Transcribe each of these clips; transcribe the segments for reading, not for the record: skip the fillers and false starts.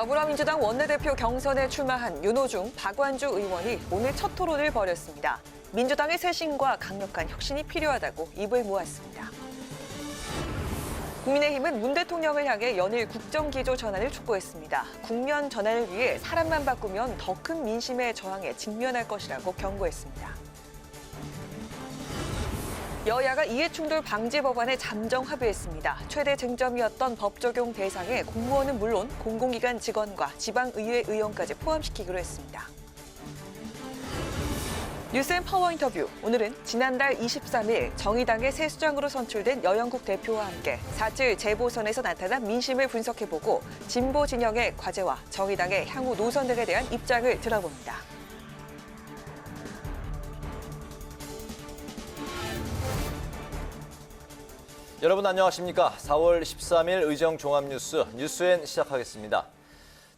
더불어민주당 원내대표 경선에 출마한 윤호중, 박완주 의원이 오늘 첫 토론을 벌였습니다. 민주당의 쇄신과 강력한 혁신이 필요하다고 입을 모았습니다. 국민의힘은 문 대통령을 향해 연일 국정기조 전환을 촉구했습니다. 국면 전환을 위해 사람만 바꾸면 더 큰 민심의 저항에 직면할 것이라고 경고했습니다. 여야가 이해충돌 방지 법안에 잠정 합의했습니다. 최대 쟁점이었던 법 적용 대상에 공무원은 물론 공공기관 직원과 지방의회 의원까지 포함시키기로 했습니다. 뉴스앤 파워 인터뷰. 오늘은 지난달 23일 정의당의 새 수장으로 선출된 여영국 대표와 함께 4.7 재보선에서 나타난 민심을 분석해보고 진보 진영의 과제와 정의당의 향후 노선 등에 대한 입장을 들어봅니다. 여러분 안녕하십니까? 4월 13일 의정 종합뉴스 뉴스엔 시작하겠습니다.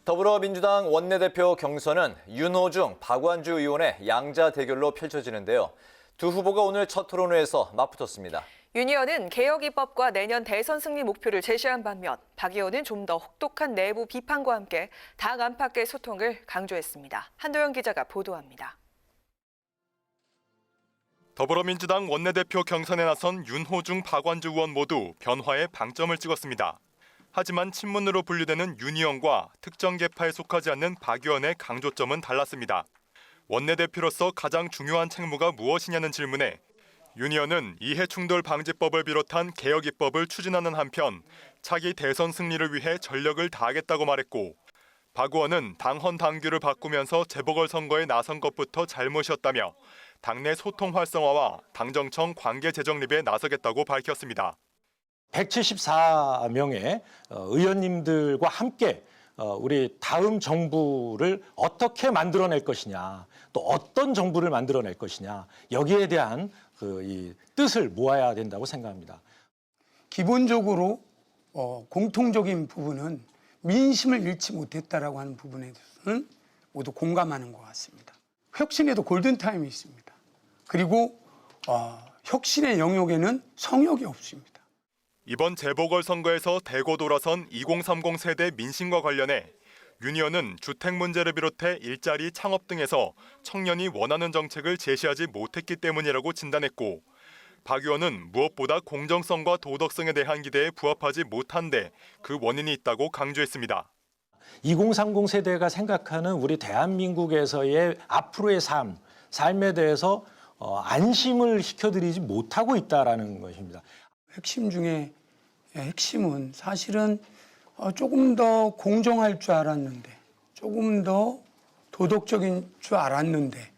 더불어민주당 원내대표 경선은 윤호중, 박완주 의원의 양자 대결로 펼쳐지는데요. 두 후보가 오늘 첫 토론회에서 맞붙었습니다. 윤 의원은 개혁 입법과 내년 대선 승리 목표를 제시한 반면 박 의원은 좀 더 혹독한 내부 비판과 함께 당 안팎의 소통을 강조했습니다. 한도영 기자가 보도합니다. 더불어민주당 원내대표 경선에 나선 윤호중, 박완주 의원 모두 변화에 방점을 찍었습니다. 하지만 친문으로 분류되는 윤 의원과 특정 계파에 속하지 않는 박 의원의 강조점은 달랐습니다. 원내대표로서 가장 중요한 책무가 무엇이냐는 질문에 윤 의원은 이해충돌방지법을 비롯한 개혁 입법을 추진하는 한편 차기 대선 승리를 위해 전력을 다하겠다고 말했고, 박 의원은 당헌 당규를 바꾸면서 재보궐선거에 나선 것부터 잘못이었다며 당내 소통 활성화와 당정청 관계 재정립에 나서겠다고 밝혔습니다. 174명의 의원님들과 함께 우리 다음 정부를 어떻게 만들어낼 것이냐, 또 어떤 정부를 만들어낼 것이냐, 여기에 대한 이 뜻을 모아야 된다고 생각합니다. 기본적으로 공통적인 부분은 민심을 잃지 못했다라고 하는 부분에 대해서는 모두 공감하는 것 같습니다. 혁신에도 골든타임이 있습니다. 그리고 혁신의 영역에는 성역이 없습니다. 이번 재보궐선거에서 대거 돌아선 2030 세대 민심과 관련해 윤 의원은 주택 문제를 비롯해 일자리, 창업 등에서 청년이 원하는 정책을 제시하지 못했기 때문이라고 진단했고, 박 의원은 무엇보다 공정성과 도덕성에 대한 기대에 부합하지 못한 데 그 원인이 있다고 강조했습니다. 2030 세대가 생각하는 우리 대한민국에서의 앞으로의 삶에 대해서 안심을 시켜드리지 못하고 있다는 것입니다. 핵심 중에 핵심은 사실은 조금 더 공정할 줄 알았는데, 조금 더 도덕적인 줄 알았는데.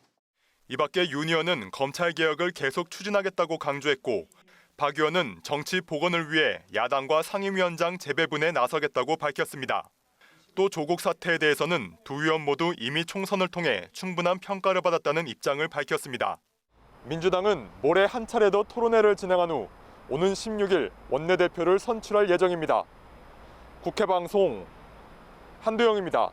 이 밖에 윤 의원은 검찰개혁을 계속 추진하겠다고 강조했고, 박 의원은 정치 복원을 위해 야당과 상임위원장 재배분에 나서겠다고 밝혔습니다. 또 조국 사태에 대해서는 두 의원 모두 이미 총선을 통해 충분한 평가를 받았다는 입장을 밝혔습니다. 민주당은 모레 한 차례 더 토론회를 진행한 후 오는 16일 원내대표를 선출할 예정입니다. 국회방송 한도영입니다.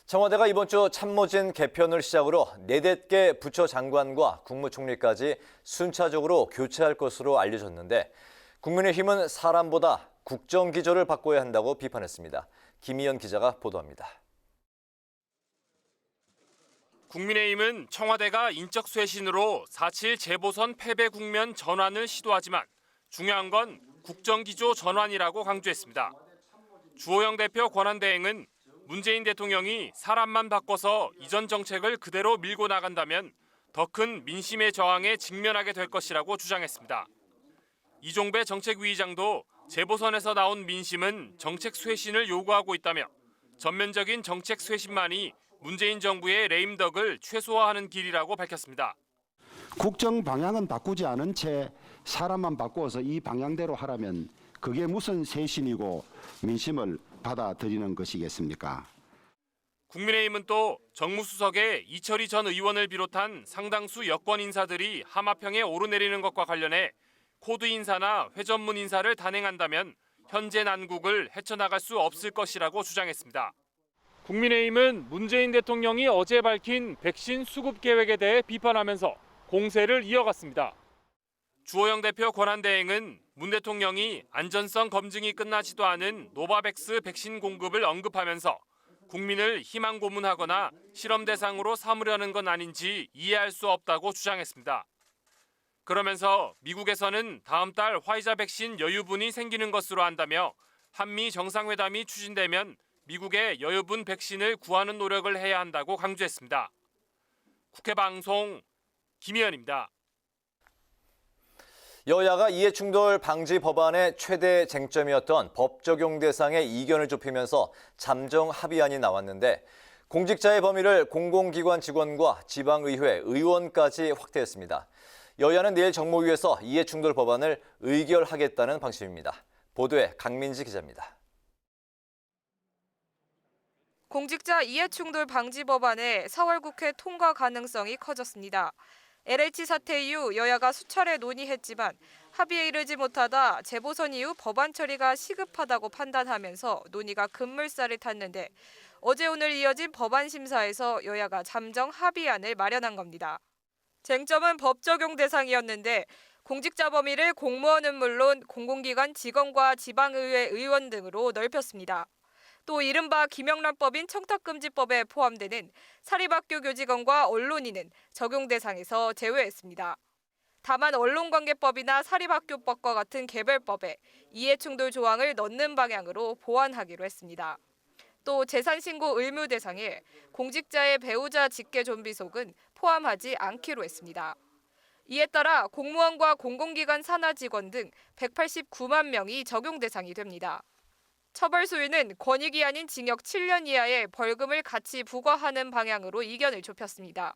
청와대가 이번 주 참모진 개편을 시작으로 4개 부처 장관과 국무총리까지 순차적으로 교체할 것으로 알려졌는데, 국민의힘은 사람보다 국정기조를 바꿔야 한다고 비판했습니다. 김희연 기자가 보도합니다. 국민의힘은 청와대가 인적 쇄신으로 4.7 재보선 패배 국면 전환을 시도하지만 중요한 건 국정기조 전환이라고 강조했습니다. 주호영 대표 권한대행은 문재인 대통령이 사람만 바꿔서 이전 정책을 그대로 밀고 나간다면 더 큰 민심의 저항에 직면하게 될 것이라고 주장했습니다. 이종배 정책위의장도 재보선에서 나온 민심은 정책 쇄신을 요구하고 있다며 전면적인 정책 쇄신만이 문재인 정부의 레임덕을 최소화하는 길이라고 밝혔습니다. 국정 방향은 바꾸지 않은 채 사람만 바꾸어서 이 방향대로 하라면 그게 무슨 쇄신이고 민심을 받아들이는 것이겠습니까? 국민의힘은 또 정무수석의 이철희 전 의원을 비롯한 상당수 여권 인사들이 하마평에 오르내리는 것과 관련해 코드 인사나 회전문 인사를 단행한다면 현재 난국을 헤쳐나갈 수 없을 것이라고 주장했습니다. 국민의힘은 문재인 대통령이 어제 밝힌 백신 수급 계획에 대해 비판하면서 공세를 이어갔습니다. 주호영 대표 권한대행은 문 대통령이 안전성 검증이 끝나지도 않은 노바백스 백신 공급을 언급하면서 국민을 희망 고문하거나 실험 대상으로 삼으려는 건 아닌지 이해할 수 없다고 주장했습니다. 그러면서 미국에서는 다음 달 화이자 백신 여유분이 생기는 것으로 안다며 한미 정상회담이 추진되면 미국의 여유분 백신을 구하는 노력을 해야 한다고 강조했습니다. 국회방송 김희연입니다. 여야가 이해충돌 방지 법안의 최대 쟁점이었던 법 적용 대상의 이견을 좁히면서 잠정 합의안이 나왔는데 공직자의 범위를 공공기관 직원과 지방의회, 의원까지 확대했습니다. 여야는 내일 정무위에서 이해충돌 법안을 의결하겠다는 방침입니다. 보도에 강민지 기자입니다. 공직자 이해충돌 방지 법안의 4월 국회 통과 가능성이 커졌습니다. LH 사태 이후 여야가 수차례 논의했지만 합의에 이르지 못하다 재보선 이후 법안 처리가 시급하다고 판단하면서 논의가 급물살을 탔는데 어제 오늘 이어진 법안 심사에서 여야가 잠정 합의안을 마련한 겁니다. 쟁점은 법 적용 대상이었는데 공직자 범위를 공무원은 물론 공공기관 직원과 지방의회 의원 등으로 넓혔습니다. 또 이른바 김영란법인 청탁금지법에 포함되는 사립학교 교직원과 언론인은 적용 대상에서 제외했습니다. 다만 언론관계법이나 사립학교법과 같은 개별법에 이해충돌 조항을 넣는 방향으로 보완하기로 했습니다. 또 재산신고 의무 대상에 공직자의 배우자 직계 존비속은 포함하지 않기로 했습니다. 이에 따라 공무원과 공공기관 산하 직원 등 189만 명이 적용 대상이 됩니다. 처벌 수위는 권익이 아닌 징역 7년 이하의 벌금을 같이 부과하는 방향으로 이견을 좁혔습니다.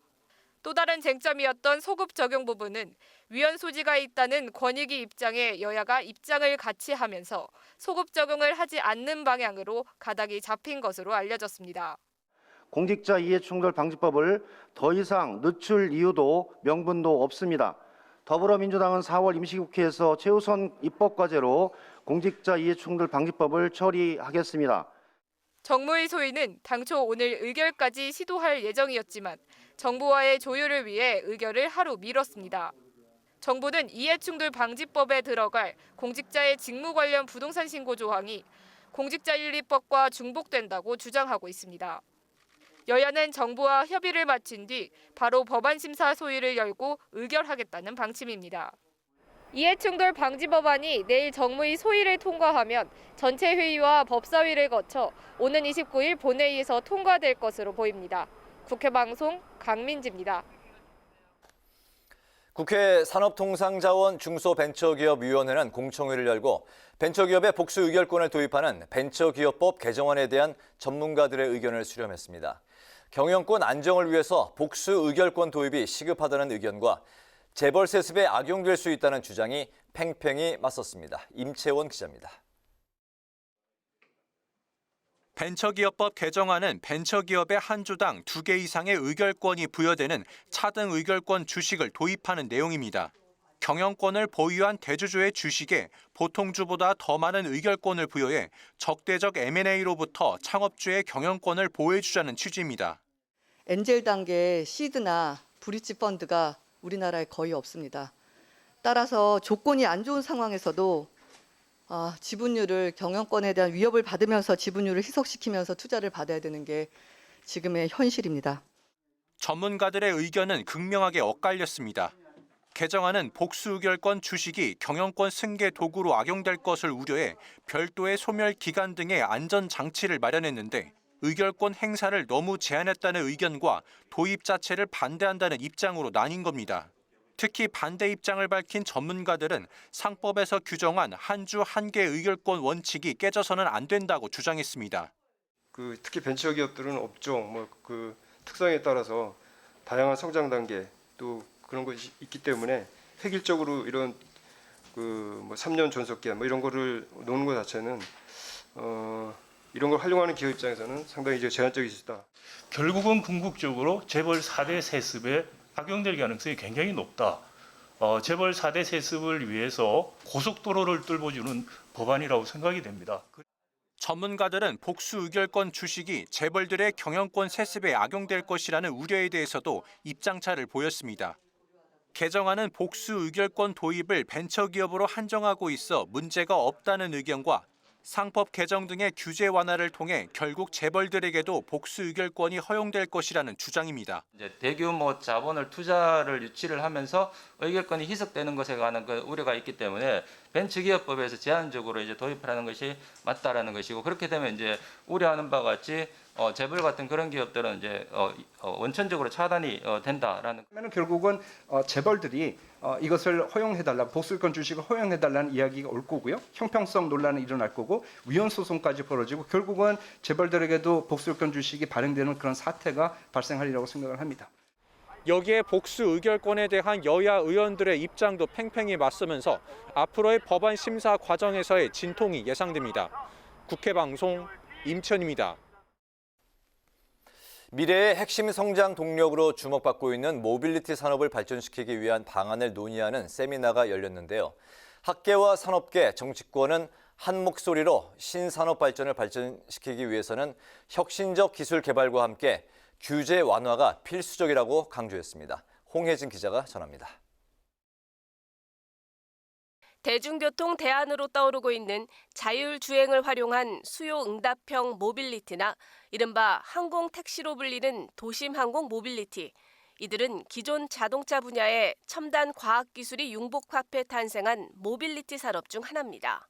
또 다른 쟁점이었던 소급 적용 부분은 위헌 소지가 있다는 권익위 입장에 여야가 입장을 같이 하면서 소급 적용을 하지 않는 방향으로 가닥이 잡힌 것으로 알려졌습니다. 공직자 이해충돌 방지법을 더 이상 늦출 이유도 명분도 없습니다. 더불어민주당은 4월 임시국회에서 최우선 입법과제로 공직자 이해충돌 방지법을 처리하겠습니다. 정무위 소위는 당초 오늘 의결까지 시도할 예정이었지만 정부와의 조율을 위해 의결을 하루 미뤘습니다. 정부는 이해충돌 방지법에 들어갈 공직자의 직무 관련 부동산 신고 조항이 공직자윤리법과 중복된다고 주장하고 있습니다. 여야는 정부와 협의를 마친 뒤 바로 법안 심사 소위를 열고 의결하겠다는 방침입니다. 이해충돌 방지 법안이 내일 정무위 소위를 통과하면 전체 회의와 법사위를 거쳐 오는 29일 본회의에서 통과될 것으로 보입니다. 국회방송 강민지입니다. 국회 산업통상자원 중소벤처기업위원회는 공청회를 열고 벤처기업의 복수 의결권을 도입하는 벤처기업법 개정안에 대한 전문가들의 의견을 수렴했습니다. 경영권 안정을 위해서 복수 의결권 도입이 시급하다는 의견과 재벌 세습에 악용될 수 있다는 주장이 팽팽히 맞섰습니다. 임채원 기자입니다. 벤처기업법 개정안은 벤처기업의 한 주당 2개 이상의 의결권이 부여되는 차등 의결권 주식을 도입하는 내용입니다. 경영권을 보유한 대주주의 주식에 보통주보다 더 많은 의결권을 부여해 적대적 M&A로부터 창업주의 경영권을 보호해주자는 취지입니다. 엔젤 단계의 시드나 브릿지 펀드가 우리나라에 거의 없습니다. 따라서 조건이 안 좋은 상황에서도 지분율을 경영권에 대한 위협을 받으면서 지분율을 희석시키면서 투자를 받아야 되는 게 지금의 현실입니다. 전문가들의 의견은 극명하게 엇갈렸습니다. 개정안은 복수 의결권 주식이 경영권 승계 도구로 악용될 것을 우려해 별도의 소멸 기간 등의 안전 장치를 마련했는데 의결권 행사를 너무 제한했다는 의견과 도입 자체를 반대한다는 입장으로 나뉜 겁니다. 특히 반대 입장을 밝힌 전문가들은 상법에서 규정한 한 주 한 개 의결권 원칙이 깨져서는 안 된다고 주장했습니다. 특히 벤처기업들은 업종 특성에 따라서 다양한 성장 단계 또 그런 것이 있기 때문에 획일적으로 이런 3년 존속 기한 이런 거를 놓는 것 자체는 이런 걸 활용하는 기업 입장에서는 상당히 이제 제한적일 수 있다. 결국은 궁극적으로 재벌 4대 세습에 악용될 가능성이 굉장히 높다. 재벌 4대 세습을 위해서 고속도로를 뚫어주는 법안이라고 생각이 됩니다. 전문가들은 복수 의결권 주식이 재벌들의 경영권 세습에 악용될 것이라는 우려에 대해서도 입장차를 보였습니다. 개정안은 복수 의결권 도입을 벤처기업으로 한정하고 있어 문제가 없다는 의견과 상법 개정 등의 규제 완화를 통해 결국 재벌들에게도 복수 의결권이 허용될 것이라는 주장입니다. 이제 대규모 자본을 투자를 유치를 하면서 의결권이 희석되는 것에 관한 그 우려가 있기 때문에 벤처기업법에서 제한적으로 이제 도입하는 것이 맞다라는 것이고, 그렇게 되면 이제 우려하는 바와 같이 재벌 같은 그런 기업들은 이제 원천적으로 차단이 된다라는. 그러면 결국은 재벌들이 이것을 허용해달라, 복수권 주식을 허용해달라는 이야기가 올 거고요. 형평성 논란이 일어날 거고 위헌 소송까지 벌어지고 결국은 재벌들에게도 복수권 주식이 발행되는 그런 사태가 발생하리라고 생각을 합니다. 여기에 복수 의결권에 대한 여야 의원들의 입장도 팽팽히 맞서면서 앞으로의 법안 심사 과정에서의 진통이 예상됩니다. 국회 방송 임천입니다. 미래의 핵심 성장 동력으로 주목받고 있는 모빌리티 산업을 발전시키기 위한 방안을 논의하는 세미나가 열렸는데요. 학계와 산업계, 정치권은 한 목소리로 신산업 발전을 발전시키기 위해서는 혁신적 기술 개발과 함께 규제 완화가 필수적이라고 강조했습니다. 홍혜진 기자가 전합니다. 대중교통 대안으로 떠오르고 있는 자율주행을 활용한 수요응답형 모빌리티나 이른바 항공택시로 불리는 도심항공 모빌리티. 이들은 기존 자동차 분야의 첨단 과학기술이 융복합해 탄생한 모빌리티 산업 중 하나입니다.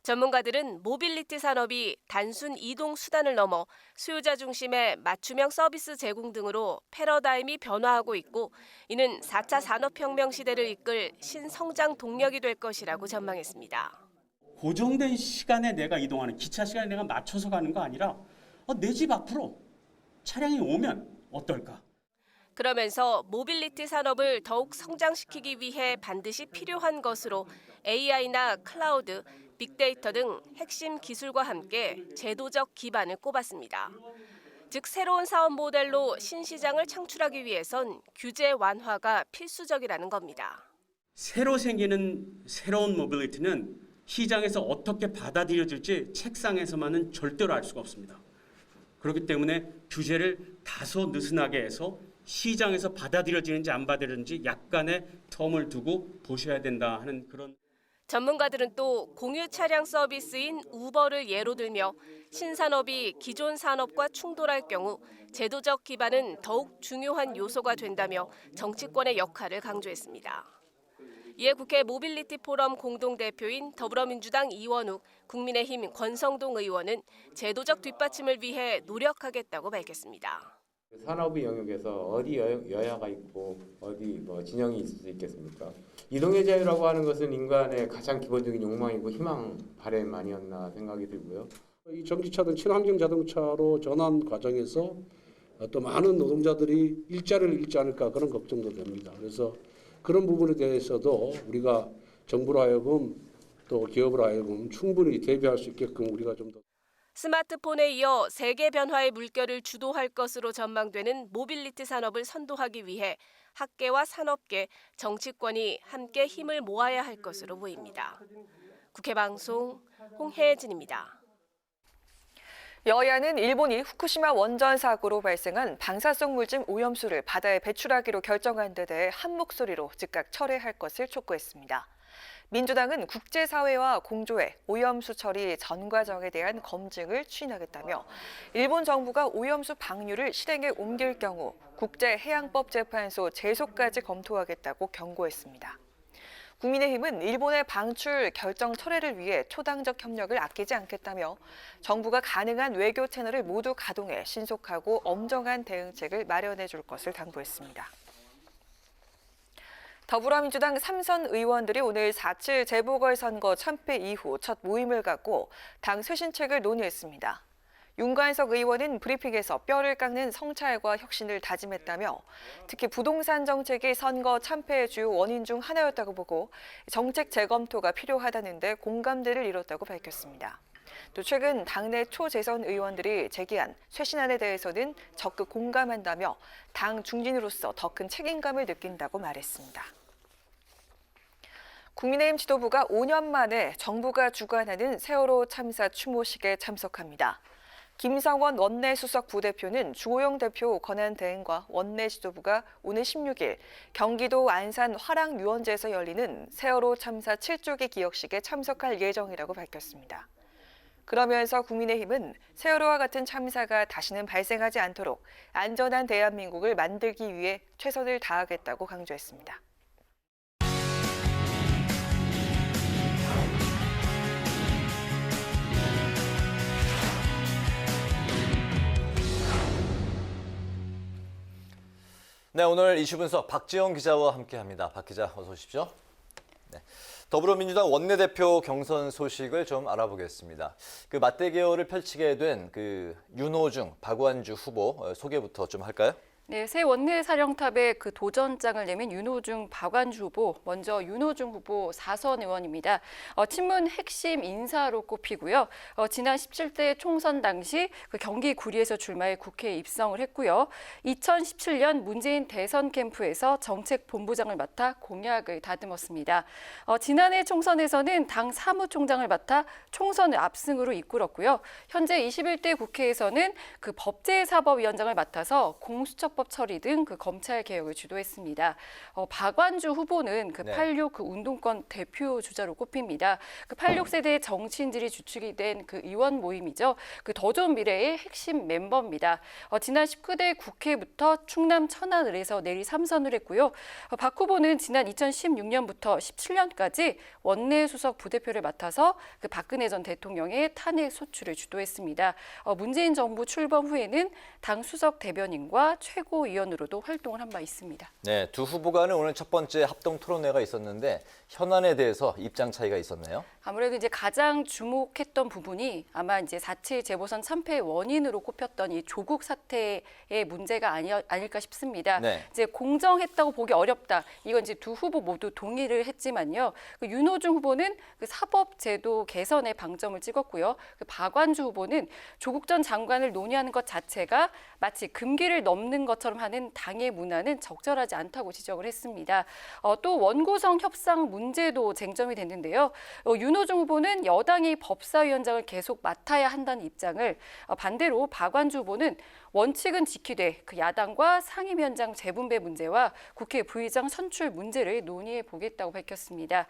전문가들은 모빌리티 산업이 단순 이동 수단을 넘어 수요자 중심의 맞춤형 서비스 제공 등으로 패러다임이 변화하고 있고, 이는 4차 산업혁명 시대를 이끌 신성장 동력이 될 것이라고 전망했습니다. 고정된 시간에 내가 이동하는, 기차 시간에 내가 맞춰서 가는 거 아니라 내 집 앞으로 차량이 오면 어떨까? 그러면서 모빌리티 산업을 더욱 성장시키기 위해 반드시 필요한 것으로 AI나 클라우드, 빅데이터 등 핵심 기술과 함께 제도적 기반을 꼽았습니다. 즉 새로운 사업 모델로 신시장을 창출하기 위해선 규제 완화가 필수적이라는 겁니다. 새로 생기는 새로운 모빌리티는 시장에서 어떻게 받아들여질지 책상에서만은 절대로 알 수가 없습니다. 그렇기 때문에 규제를 다소 느슨하게 해서 시장에서 받아들여지는지 안 받아들여지는지 약간의 텀을 두고 보셔야 된다 하는 그런. 전문가들은 또 공유 차량 서비스인 우버를 예로 들며 신산업이 기존 산업과 충돌할 경우 제도적 기반은 더욱 중요한 요소가 된다며 정치권의 역할을 강조했습니다. 이에 국회 모빌리티 포럼 공동대표인 더불어민주당 이원욱, 국민의힘 권성동 의원은 제도적 뒷받침을 위해 노력하겠다고 밝혔습니다. 산업의 영역에서 어디 여야가 있고 어디 진영이 있을 수 있겠습니까? 이동의 자유라고 하는 것은 인간의 가장 기본적인 욕망이고 희망, 바람 아니었나 생각이 들고요. 이 전기차든 친환경 자동차로 전환 과정에서 또 많은 노동자들이 일자리를 잃지 않을까 그런 걱정도 됩니다. 그래서 그런 부분에 대해서도 우리가 정부로 하여금 또 기업으로 하여금 충분히 대비할 수 있게끔 우리가 좀 더. 스마트폰에 이어 세계 변화의 물결을 주도할 것으로 전망되는 모빌리티 산업을 선도하기 위해 학계와 산업계, 정치권이 함께 힘을 모아야 할 것으로 보입니다. 국회 방송 홍혜진입니다. 여야는 일본이 후쿠시마 원전 사고로 발생한 방사성 물질 오염수를 바다에 배출하기로 결정한 데 대해 한 목소리로 즉각 철회할 것을 촉구했습니다. 민주당은 국제사회와 공조해 오염수 처리 전 과정에 대한 검증을 추진하겠다며 일본 정부가 오염수 방류를 실행에 옮길 경우 국제해양법재판소 제소까지 검토하겠다고 경고했습니다. 국민의힘은 일본의 방출 결정 철회를 위해 초당적 협력을 아끼지 않겠다며 정부가 가능한 외교 채널을 모두 가동해 신속하고 엄정한 대응책을 마련해 줄 것을 당부했습니다. 더불어민주당 3선 의원들이 오늘 4.7 재보궐선거 참패 이후 첫 모임을 갖고 당 쇄신책을 논의했습니다. 윤관석 의원은 브리핑에서 뼈를 깎는 성찰과 혁신을 다짐했다며 특히 부동산 정책이 선거 참패의 주요 원인 중 하나였다고 보고 정책 재검토가 필요하다는데 공감대를 이뤘다고 밝혔습니다. 또 최근 당내 초재선 의원들이 제기한 쇄신안에 대해서는 적극 공감한다며 당 중진으로서 더 큰 책임감을 느낀다고 말했습니다. 국민의힘 지도부가 5년 만에 정부가 주관하는 세월호 참사 추모식에 참석합니다. 김상원 원내수석 부대표는 주호영 대표 권한대행과 원내 지도부가 오늘 16일 경기도 안산 화랑유원지에서 열리는 세월호 참사 7조기 기억식에 참석할 예정이라고 밝혔습니다. 그러면서 국민의힘은 세월호와 같은 참사가 다시는 발생하지 않도록 안전한 대한민국을 만들기 위해 최선을 다하겠다고 강조했습니다. 네, 오늘 이슈 분석 박지영 기자와 함께합니다. 박 기자, 어서 오십시오. 네, 더불어민주당 원내대표 경선 소식을 좀 알아보겠습니다. 그 맞대결을 펼치게 된 그 윤호중, 박완주 후보 소개부터 좀 할까요? 네, 새 원내사령탑에 그 도전장을 내민 윤호중, 박완주 후보, 먼저 윤호중 후보 4선 의원입니다. 친문 핵심 인사로 꼽히고요. 지난 17대 총선 당시 그 경기 구리에서 출마해 국회에 입성을 했고요. 2017년 문재인 대선 캠프에서 정책본부장을 맡아 공약을 다듬었습니다. 지난해 총선에서는 당 사무총장을 맡아 총선을 압승으로 이끌었고요. 현재 21대 국회에서는 그 법제사법위원장을 맡아서 공수처법 처리 등 그 검찰 개혁을 주도했습니다. 박완주 후보는 그 86 그 운동권 대표 주자로 꼽힙니다. 그 86세대 정치인들이 주축이 된 그 의원 모임이죠. 그 더 좋은 미래의 핵심 멤버입니다. 지난 19대 국회부터 충남 천안을에서 내리 3선을 했고요. 박 후보는 지난 2016년부터 17년까지 원내 수석 부대표를 맡아서 그 박근혜 전 대통령의 탄핵 소추를 주도했습니다. 문재인 정부 출범 후에는 당 수석 대변인과 최고위원으로도 활동을 한 바 있습니다. 네, 두 후보 간은 오늘 첫 번째 합동 토론회가 있었는데 현안에 대해서 입장 차이가 있었네요. 아무래도 이제 가장 주목했던 부분이 아마 이제 4.7 재보선 참패의 원인으로 꼽혔던 이 조국 사태의 문제가 아닐까 싶습니다. 네. 이제 공정했다고 보기 어렵다. 이건 이제 두 후보 모두 동의를 했지만요. 그 윤호중 후보는 그 사법제도 개선에 방점을 찍었고요. 그 박완주 후보는 조국 전 장관을 논의하는 것 자체가 마치 금기를 넘는 것처럼 하는 당의 문화는 적절하지 않다고 지적을 했습니다. 또 원구성 협상 문제도 쟁점이 됐는데요. 윤호중 후보는 여당이 법사위원장을 계속 맡아야 한다는 입장을, 반대로 박완주 후보는 원칙은 지키되 그 야당과 상임위원장 재분배 문제와 국회 부의장 선출 문제를 논의해 보겠다고 밝혔습니다.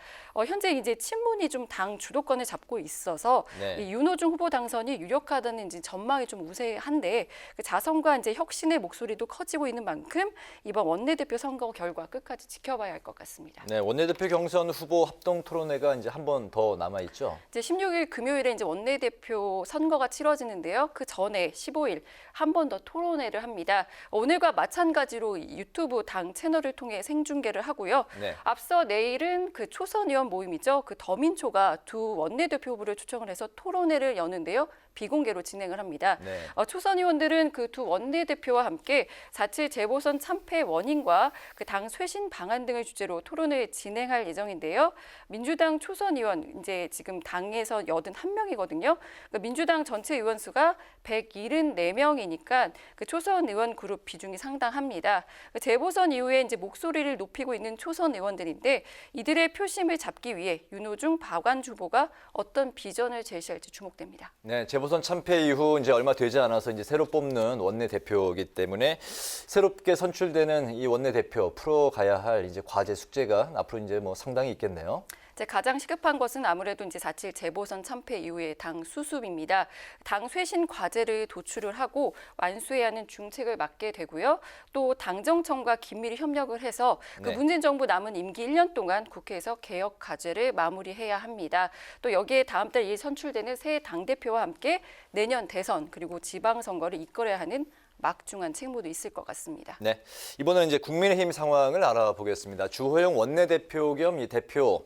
현재 이제 친문이 좀 당 주도권을 잡고 있어서 이 윤호중 후보 당선이 유력하다는 이제 전망이 좀 우세한데 그 자성과 이제 혁신의 목소리도 커지고 있는 만큼 이번 원내대표 선거 결과 끝까지 지켜봐야 할 것 같습니다. 네, 원내대표 경선 후보 합동 토론회가 이제 한 번 더 남아 있죠. 이제 16일 금요일에 이제 원내대표 선거가 치러지는데요. 그 전에 15일 한 번 더 토론회를 합니다. 오늘과 마찬가지로 유튜브 당 채널을 통해 생중계를 하고요. 네. 앞서 내일은 그 초선 의원 모임이죠. 그 더민초가 두 원내대표 후보를 초청을 해서 토론회를 여는데요. 비공개로 진행을 합니다. 네. 초선 의원들은 그 두 원내대표와 함께 4.7 재보선 참패 원인과 그 당 쇄신 방안 등을 주제로 토론을 진행할 예정인데요. 민주당 초선 의원 이제 지금 당에서 81명이거든요. 그 민주당 전체 의원 수가 174명이니까 그 초선 의원 그룹 비중이 상당합니다. 그 재보선 이후에 이제 목소리를 높이고 있는 초선 의원들인데 이들의 표심을 잡기 위해 윤호중, 박완주 후보가 어떤 비전을 제시할지 주목됩니다. 네, 재보선 참패 이후 이제 얼마 되지 않아서 이제 새로 뽑는 원내대표이기 때문에 새롭게 선출되는 이 원내대표 풀어가야 할 이제 과제 숙제가 앞으로 이제 뭐 상당히 있겠네요. 이제 가장 시급한 것은 아무래도 이제 4.7 재보선 참패 이후의 당 수습입니다. 당 쇄신 과제를 도출을 하고 완수해야 하는 중책을 맡게 되고요. 또 당정청과 긴밀히 협력을 해서 그 문재인 정부 남은 임기 1년 동안 국회에서 개혁 과제를 마무리해야 합니다. 또 여기에 다음 달 2일 선출되는 새 당대표와 함께 내년 대선 그리고 지방선거를 이끌어야 하는 막중한 책무도 있을 것 같습니다. 네, 이번에는 이제 국민의힘 상황을 알아보겠습니다. 주호영 원내대표 겸 이 대표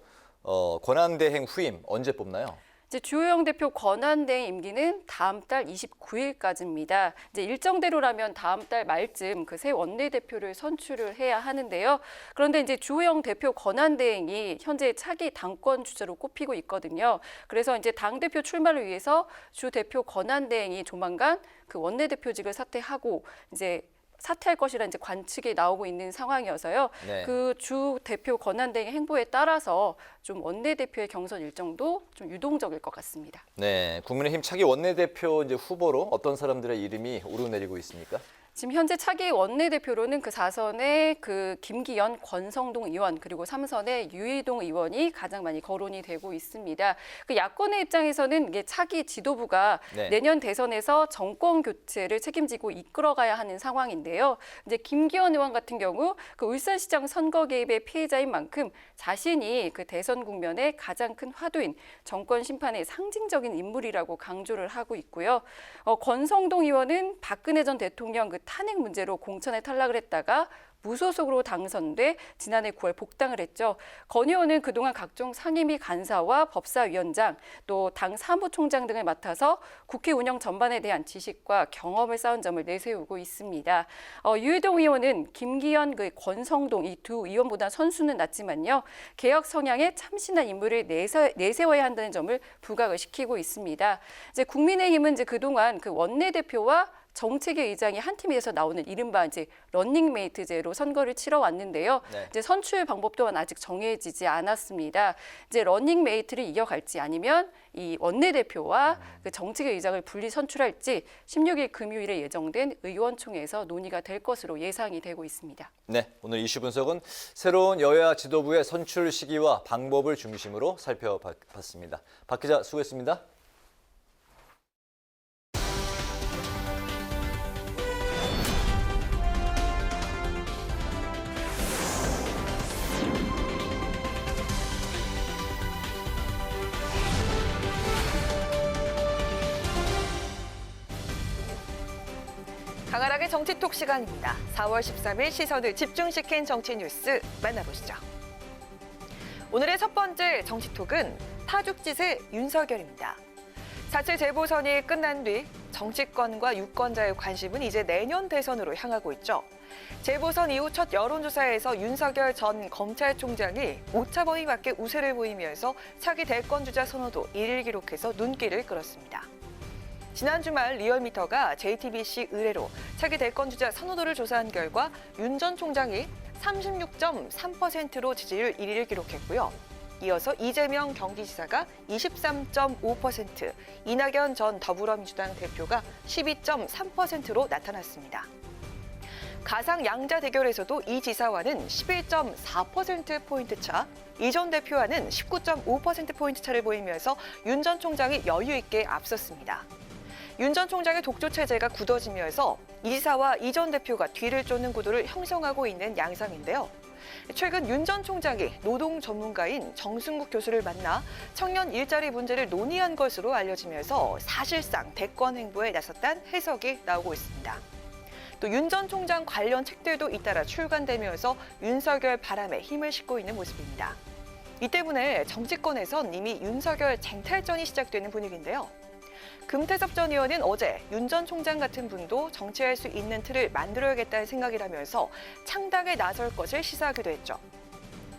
권한대행 후임 언제 뽑나요? 이제 주호영 대표 권한대행 임기는 다음 달 29일까지입니다. 이제 일정대로라면 다음 달 말쯤 그 새 원내대표를 선출을 해야 하는데요. 그런데 이제 주호영 대표 권한대행이 현재 차기 당권 주자로 꼽히고 있거든요. 그래서 이제 당대표 출마를 위해서 주 대표 권한대행이 조만간 그 원내대표직을 사퇴하고 이제 사퇴할 것이라는 이제 관측이 나오고 있는 상황이어서요. 네. 그 주 대표 권한대행의 행보에 따라서 좀 원내대표의 경선 일정도 좀 유동적일 것 같습니다. 네, 국민의힘 차기 원내대표 이제 후보로 어떤 사람들의 이름이 오르내리고 있습니까? 지금 현재 차기 원내대표로는 그 4선의 그 김기현, 권성동 의원 그리고 3선의 유해동 의원이 가장 많이 거론이 되고 있습니다. 그 야권의 입장에서는 이게 차기 지도부가 네. 내년 대선에서 정권 교체를 책임지고 이끌어가야 하는 상황인데요. 이제 김기현 의원 같은 경우 그 울산시장 선거 개입의 피해자인 만큼 자신이 그 대선 국면의 가장 큰 화두인 정권 심판의 상징적인 인물이라고 강조를 하고 있고요. 권성동 의원은 박근혜 전 대통령 그 탄핵 문제로 공천에 탈락을 했다가 무소속으로 당선돼 지난해 9월 복당을 했죠. 권 의원은 그동안 각종 상임위 간사와 법사위원장 또 당 사무총장 등을 맡아서 국회 운영 전반에 대한 지식과 경험을 쌓은 점을 내세우고 있습니다. 유해동 의원은 김기현, 권성동 이 두 의원보다 선수는 낮지만요. 개혁 성향의 참신한 인물을 내세워야 한다는 점을 부각을 시키고 있습니다. 이제 국민의힘은 이제 그동안 그 원내대표와 정책위 의장이 한 팀이 돼서 나오는 이른바 이제 런닝메이트제로 선거를 치러 왔는데요. 네. 이제 선출 방법 또한 아직 정해지지 않았습니다. 이제 런닝메이트를 이어갈지 아니면 이 원내대표와 그 정책위 의장을 분리 선출할지 16일 금요일에 예정된 의원총회에서 논의가 될 것으로 예상이 되고 있습니다. 네, 오늘 이슈 분석은 새로운 여야 지도부의 선출 시기와 방법을 중심으로 살펴봤습니다. 박 기자 수고했습니다. 강하락의 정치톡 시간입니다. 4월 13일 시선을 집중시킨 정치 뉴스 만나보시죠. 오늘의 첫 번째 정치톡은 파죽지세 윤석열입니다. 4.7 재보선이 끝난 뒤 정치권과 유권자의 관심은 이제 내년 대선으로 향하고 있죠. 재보선 이후 첫 여론조사에서 윤석열 전 검찰총장이 오차범위 밖에 우세를 보이면서 차기 대권주자 선호도 1위를 기록해서 눈길을 끌었습니다. 지난 주말 리얼미터가 JTBC 의뢰로 차기 대권주자 선호도를 조사한 결과 윤 전 총장이 36.3%로 지지율 1위를 기록했고요. 이어서 이재명 경기지사가 23.5%, 이낙연 전 더불어민주당 대표가 12.3%로 나타났습니다. 가상 양자 대결에서도 이 지사와는 11.4%포인트 차, 이 전 대표와는 19.5%포인트 차를 보이면서 윤 전 총장이 여유 있게 앞섰습니다. 윤 전 총장의 독조 체제가 굳어지면서 이 지사와 이 전 대표가 뒤를 쫓는 구도를 형성하고 있는 양상인데요. 최근 윤 전 총장이 노동 전문가인 정순국 교수를 만나 청년 일자리 문제를 논의한 것으로 알려지면서 사실상 대권 행보에 나섰다는 해석이 나오고 있습니다. 또 윤 전 총장 관련 책들도 잇따라 출간되면서 윤석열 바람에 힘을 싣고 있는 모습입니다. 이 때문에 정치권에선 이미 윤석열 쟁탈전이 시작되는 분위기인데요. 금태섭 전 의원은 어제 윤 전 총장 같은 분도 정치할 수 있는 틀을 만들어야겠다는 생각이라면서 창당에 나설 것을 시사하기도 했죠.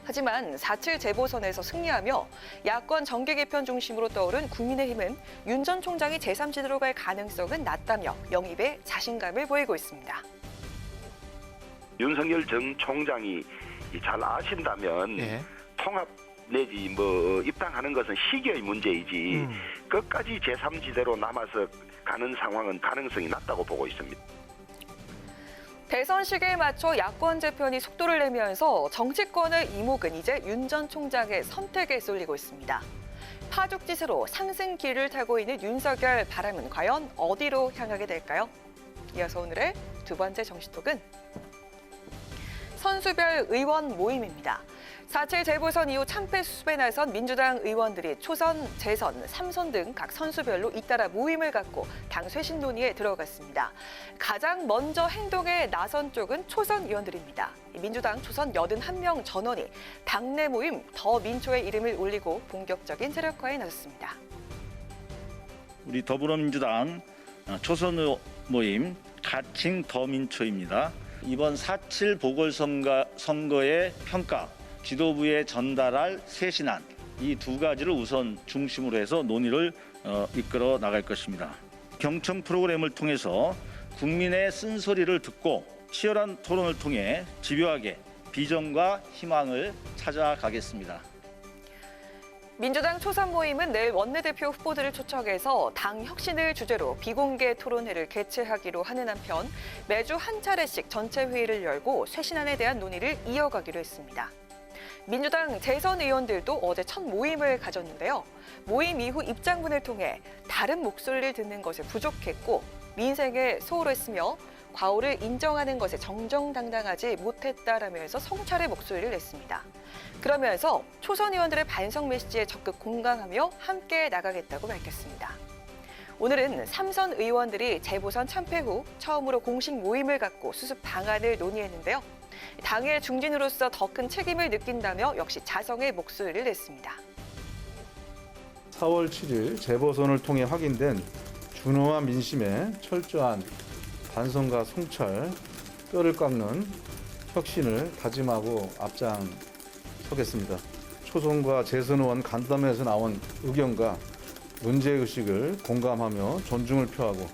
하지만 4.7 재보선에서 승리하며 야권 정계 개편 중심으로 떠오른 국민의힘은 윤 전 총장이 제3지대로 갈 가능성은 낮다며 영입에 자신감을 보이고 있습니다. 윤석열 전 총장이 잘 아신다면 통합 내지 입당하는 것은 시기의 문제이지 끝까지 제3지대로 남아서 가는 상황은 가능성이 낮다고 보고 있습니다. 대선 시기에 맞춰 야권 재편이 속도를 내면서 정치권의 이목은 이제 윤 전 총장의 선택에 쏠리고 있습니다. 파죽지세로 상승기를 타고 있는 윤석열 바람은 과연 어디로 향하게 될까요? 이어서 오늘의 두 번째 정치톡은 선수별 의원 모임입니다. 4.7 재보선 이후 참패 수습에 나선 민주당 의원들이 초선, 재선, 3선 등 각 선수별로 잇따라 모임을 갖고 당 쇄신 논의에 들어갔습니다. 가장 먼저 행동에 나선 쪽은 초선 의원들입니다. 민주당 초선 81명 전원이 당내 모임 더 민초의 이름을 올리고 본격적인 세력화에 나섰습니다. 우리 더불어민주당 초선 모임 가칭 더 민초입니다. 이번 4.7 보궐선거의 평가, 지도부에 전달할 쇄신안 이 두 가지를 우선 중심으로 해서 논의를 이끌어 나갈 것입니다. 경청 프로그램을 통해서 국민의 쓴소리를 듣고 치열한 토론을 통해 집요하게 비전과 희망을 찾아가겠습니다. 민주당 초선 모임은 내일 원내대표 후보들을 초청해서 당 혁신을 주제로 비공개 토론회를 개최하기로 하는 한편 매주 한 차례씩 전체 회의를 열고 쇄신안에 대한 논의를 이어가기로 했습니다. 민주당 재선 의원들도 어제 첫 모임을 가졌는데요. 모임 이후 입장문을 통해 다른 목소리를 듣는 것에 부족했고 민생에 소홀했으며 과오를 인정하는 것에 정정당당하지 못했다라면서 성찰의 목소리를 냈습니다. 그러면서 초선 의원들의 반성 메시지에 적극 공감하며 함께 나가겠다고 밝혔습니다. 오늘은 3선 의원들이 재보선 참패 후 처음으로 공식 모임을 갖고 수습 방안을 논의했는데요. 당의 중진으로서 더 큰 책임을 느낀다며 역시 자성의 목소리를 냈습니다. 4월 7일 재보선을 통해 확인된 준엄한 민심에 철저한 반성과 성찰, 뼈를 깎는 혁신을 다짐하고 앞장서겠습니다. 초선과 재선 의원 간담회에서 나온 의견과 문제의식을 공감하며 존중을 표하고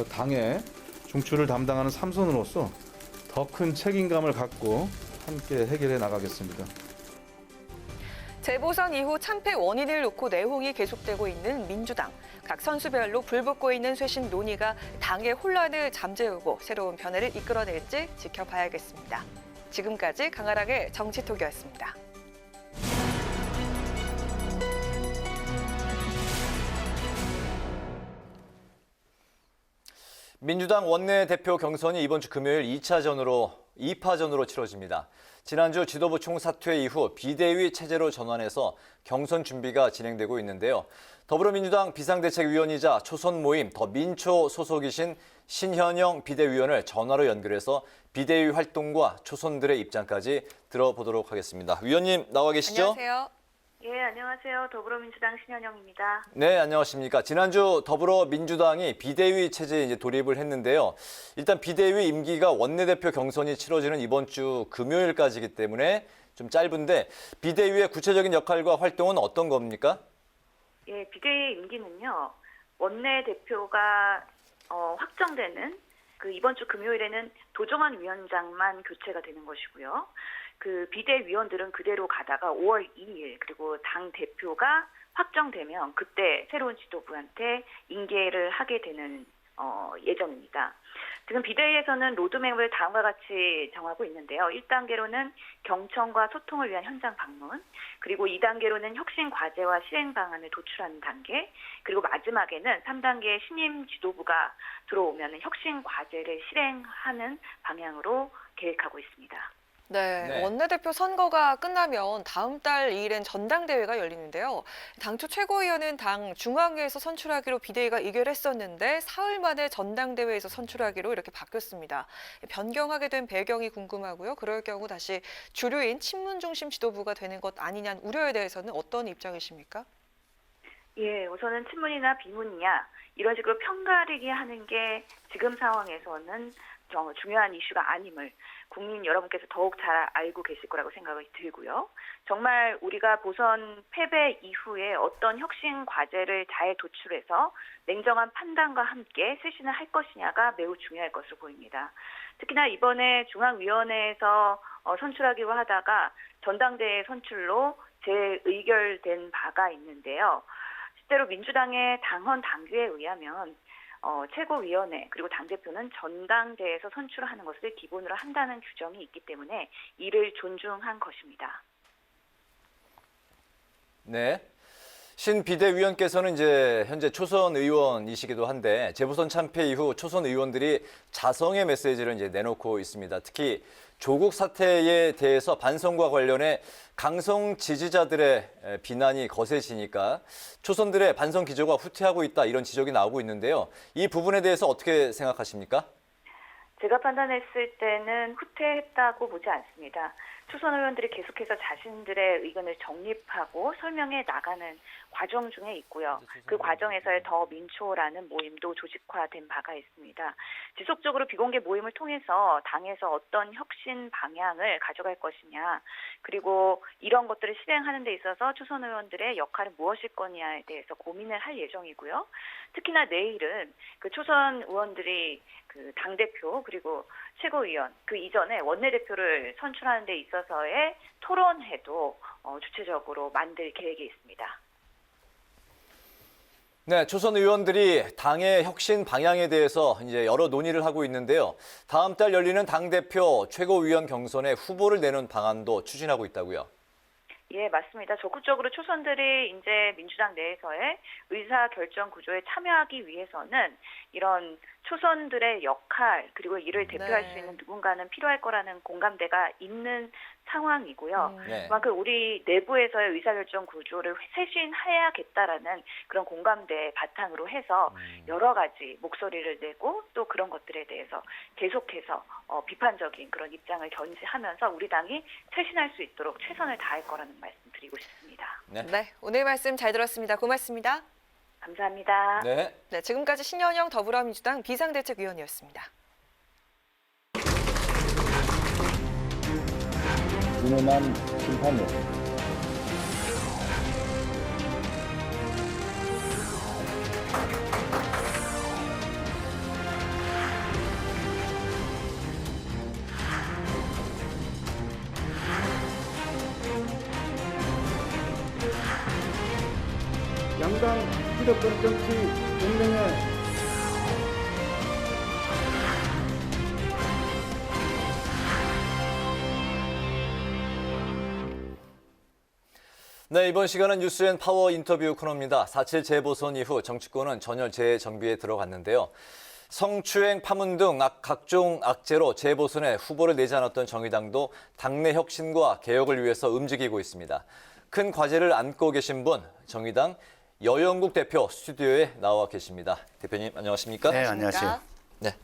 당의 중추를 담당하는 3선으로서 더 큰 책임감을 갖고 함께 해결해 나가겠습니다. 재보선 이후 참패 원인을 놓고 내홍이 계속되고 있는 민주당. 각 선수별로 불붙고 있는 쇄신 논의가 당의 혼란을 잠재우고 새로운 변화를 이끌어낼지 지켜봐야겠습니다. 지금까지 강아랑의 정치톡이었습니다. 민주당 원내대표 경선이 이번 주 금요일 2파전으로 치러집니다. 지난주 지도부 총사퇴 이후 비대위 체제로 전환해서 경선 준비가 진행되고 있는데요. 더불어민주당 비상대책위원이자 초선 모임 더민초 소속이신 신현영 비대위원을 전화로 연결해서 비대위 활동과 초선들의 입장까지 들어보도록 하겠습니다. 위원님 나와 계시죠? 안녕하세요. 예, 안녕하세요. 더불어민주당 신현영입니다. 네, 안녕하십니까. 지난주 더불어민주당이 비대위 체제에 이제 돌입을 했는데요. 일단 비대위 임기가 원내대표 경선이 치러지는 이번 주 금요일까지이기 때문에 좀 짧은데 비대위의 구체적인 역할과 활동은 어떤 겁니까? 예, 비대위 임기는요. 원내대표가 확정되는 그 이번 주 금요일에는 도종환 위원장만 교체가 되는 것이고요. 그 비대위원들은 그대로 가다가 5월 2일 그리고 당 대표가 확정되면 그때 새로운 지도부한테 인계를 하게 되는 예정입니다. 지금 비대위에서는 로드맵을 다음과 같이 정하고 있는데요. 1단계로는 경청과 소통을 위한 현장 방문, 그리고 2단계로는 혁신 과제와 실행 방안을 도출하는 단계, 그리고 마지막에는 3단계 신임 지도부가 들어오면 혁신 과제를 실행하는 방향으로 계획하고 있습니다. 네, 원내대표 선거가 끝나면 다음 달 2일엔 전당대회가 열리는데요. 당초 최고위원은 당 중앙위에서 선출하기로 비대위가 의결했었는데 사흘 만에 전당대회에서 선출하기로 이렇게 바뀌었습니다. 변경하게 된 배경이 궁금하고요. 그럴 경우 다시 주류인 친문 중심 지도부가 되는 것 아니냐는 우려에 대해서는 어떤 입장이십니까? 예, 우선은 친문이나 비문이냐 이런 식으로 편가르기 하는 게 지금 상황에서는 중요한 이슈가 아님을 국민 여러분께서 더욱 잘 알고 계실 거라고 생각이 들고요. 정말 우리가 보선 패배 이후에 어떤 혁신 과제를 잘 도출해서 냉정한 판단과 함께 쇄신을 할 것이냐가 매우 중요할 것으로 보입니다. 특히나 이번에 중앙위원회에서 선출하기로 하다가 전당대회 선출로 재의결된 바가 있는데요. 실제로 민주당의 당헌 당규에 의하면 최고위원회 그리고 당대표는 전당대회에서 선출하는 것을 기본으로 한다는 규정이 있기 때문에 이를 존중한 것입니다. 네. 신 비대위원께서는 이제 현재 초선 의원이시기도 한데 재보선 참패 이후 초선 의원들이 자성의 메시지를 이제 내놓고 있습니다. 특히 조국 사태에 대해서 반성과 관련해 강성 지지자들의 비난이 거세지니까 초선들의 반성 기조가 후퇴하고 있다 이런 지적이 나오고 있는데요. 이 부분에 대해서 어떻게 생각하십니까? 제가 판단했을 때는 후퇴했다고 보지 않습니다. 초선 의원들이 계속해서 자신들의 의견을 정립하고 설명해 나가는 과정 중에 있고요. 그 과정에서의 더 민초라는 모임도 조직화된 바가 있습니다. 지속적으로 비공개 모임을 통해서 당에서 어떤 혁신 방향을 가져갈 것이냐, 그리고 이런 것들을 실행하는 데 있어서 초선 의원들의 역할은 무엇일 거냐에 대해서 고민을 할 예정이고요. 특히나 내일은 그 초선 의원들이 그 당대표 그리고 최고위원 그 이전에 원내대표를 선출하는 데 있어서의 토론회도 주체적으로 만들 계획이 있습니다. 네, 초선 의원들이 당의 혁신 방향에 대해서 이제 여러 논의를 하고 있는데요. 다음 달 열리는 당대표 최고위원 경선에 후보를 내는 방안도 추진하고 있다고요. 예, 맞습니다. 적극적으로 초선들이 이제 민주당 내에서의 의사결정 구조에 참여하기 위해서는 이런 초선들의 역할 그리고 이를 대표할 수 있는 누군가는 필요할 거라는 공감대가 있는 상황이고요. 그만큼 우리 내부에서의 의사결정 구조를 쇄신해야겠다라는 그런 공감대 바탕으로 해서 여러 가지 목소리를 내고 또 그런 것들에 대해서 계속해서 비판적인 그런 입장을 견지하면서 우리 당이 쇄신할 수 있도록 최선을 다할 거라는 말씀 드리고 싶습니다. 네, 오늘 말씀 잘 들었습니다. 고맙습니다. 감사합니다. 네, 지금까지 신현영 더불어민주당 비상대책위원이었습니다. 준엄한 심판으로 양당 기득권 정치 동맹의 네, 이번 시간은 뉴스앤 파워 인터뷰 코너입니다. 4.7 재보선 이후 정치권은 전혀 재정비에 들어갔는데요. 성추행, 파문 등 각종 악재로 재보선에 후보를 내지 않았던 정의당도 당내 혁신과 개혁을 위해서 움직이고 있습니다. 큰 과제를 안고 계신 분, 정의당 여영국 대표 스튜디오에 나와 계십니다. 대표님 안녕하십니까? 네, 안녕하세요. 네.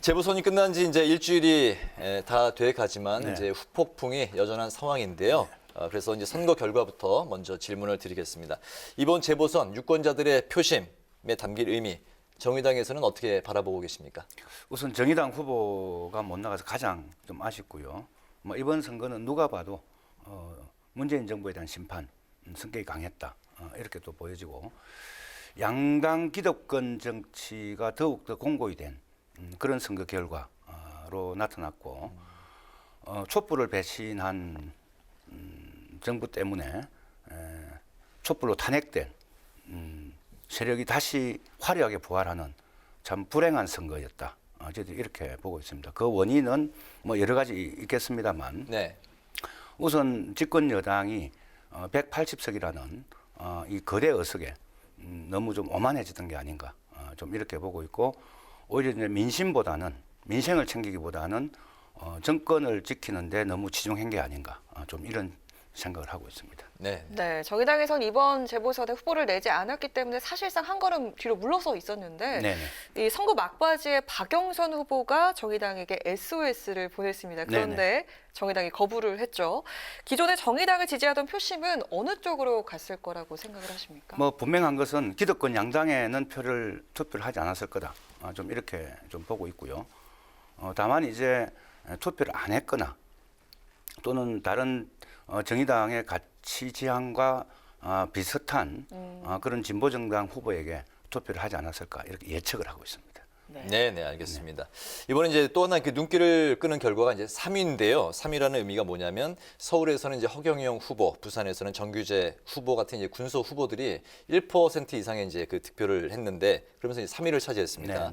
재보선이 끝난 지 이제 일주일이 다 돼 가지만 이제 후폭풍이 여전한 상황인데요. 그래서 이제 선거 결과부터 먼저 질문을 드리겠습니다. 이번 재보선 유권자들의 표심에 담길 의미, 정의당에서는 어떻게 바라보고 계십니까? 우선 정의당 후보가 못 나가서 가장 좀 아쉽고요. 이번 선거는 누가 봐도 문재인 정부에 대한 심판, 성격이 강했다. 이렇게 또 보여지고 양당 기득권 정치가 더욱더 공고히 된 그런 선거 결과로 나타났고 촛불을 배신한 정부 때문에 촛불로 탄핵된 세력이 다시 화려하게 부활하는 참 불행한 선거였다. 저도 이렇게 보고 있습니다. 그 원인은 뭐 여러 가지 있겠습니다만 우선 집권 여당이 180석이라는 이 거대 어석에 너무 좀 오만해지던 게 아닌가 좀 이렇게 보고 있고 오히려 이제 민생을 챙기기보다는 정권을 지키는데 너무 치중한 게 아닌가 좀 이런 생각을 하고 있습니다. 네, 정의당에선 이번 재보선에 후보를 내지 않았기 때문에 사실상 한 걸음 뒤로 물러서 있었는데 이 선거 막바지에 박영선 후보가 정의당에게 SOS를 보냈습니다. 그런데 정의당이 거부를 했죠. 기존에 정의당을 지지하던 표심은 어느 쪽으로 갔을 거라고 생각을 하십니까? 뭐 분명한 것은 기득권 양당에는 투표를 하지 않았을 거다. 좀 이렇게 좀 보고 있고요. 다만 이제 투표를 안 했거나 또는 다른 정의당의 가치 지향과 비슷한 그런 진보정당 후보에게 투표를 하지 않았을까 이렇게 예측을 하고 있습니다. 네, 알겠습니다. 이번에 이제 또 하나 눈길을 끄는 결과가 이제 3위인데요. 3위라는 의미가 뭐냐면 서울에서는 이제 허경영 후보, 부산에서는 정규재 후보 같은 이제 군소 후보들이 1% 이상의 이제 그 득표를 했는데 그러면서 이제 3위를 차지했습니다.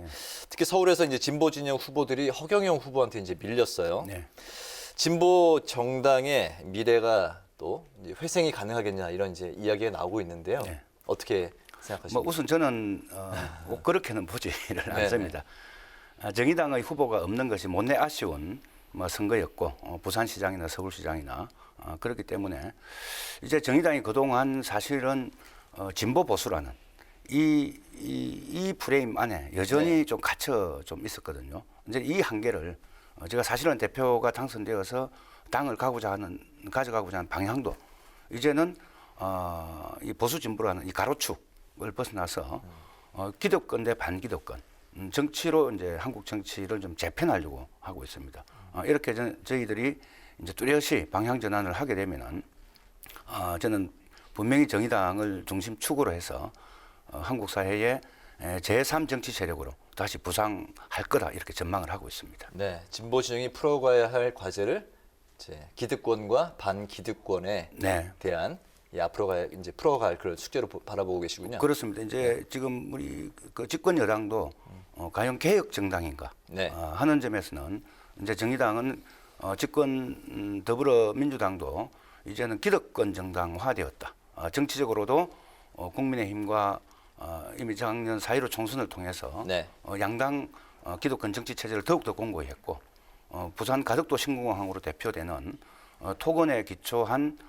특히 서울에서 이제 진보 진영 후보들이 허경영 후보한테 이제 밀렸어요. 진보 정당의 미래가 또 이제 회생이 가능하겠냐 이런 이제 이야기가 나오고 있는데요. 어떻게 생각하십니까? 뭐 우선 저는 꼭 그렇게는 보지를 않습니다. 정의당의 후보가 없는 것이 못내 아쉬운 선거였고 부산시장이나 서울시장이나 그렇기 때문에 이제 정의당이 그동안 사실은 진보 보수라는 이 프레임 안에 여전히 좀 갇혀 좀 있었거든요. 이제 이 한계를 제가 사실은 대표가 당선되어서 당을 가져가고자 하는 방향도 이제는 이 보수 진보라는 이 가로축을 벗어나서 기득권 대 반기득권 정치로 이제 한국 정치를 좀 재편하려고 하고 있습니다. 이렇게 저희들이 이제 뚜렷이 방향 전환을 하게 되면은 저는 분명히 정의당을 중심축으로 해서 한국 사회의 제3 정치 세력으로 다시 부상할 거다 이렇게 전망을 하고 있습니다. 네, 진보 진영이 풀어가야 할 과제를 이제 기득권과 반기득권에 대한 앞으로 이제 풀어갈 그런 숙제로 바라보고 계시군요. 그렇습니다. 이제 지금 우리 그 집권 여당도 과연 개혁 정당인가 하는 점에서는 이제 정의당은 집권 더불어민주당도 이제는 기득권 정당화되었다. 정치적으로도 국민의힘과 이미 작년 4.15 총선을 통해서 양당 기득권 정치 체제를 더욱더 공고히 했고 부산 가덕도 신공항으로 대표되는 토건에 기초한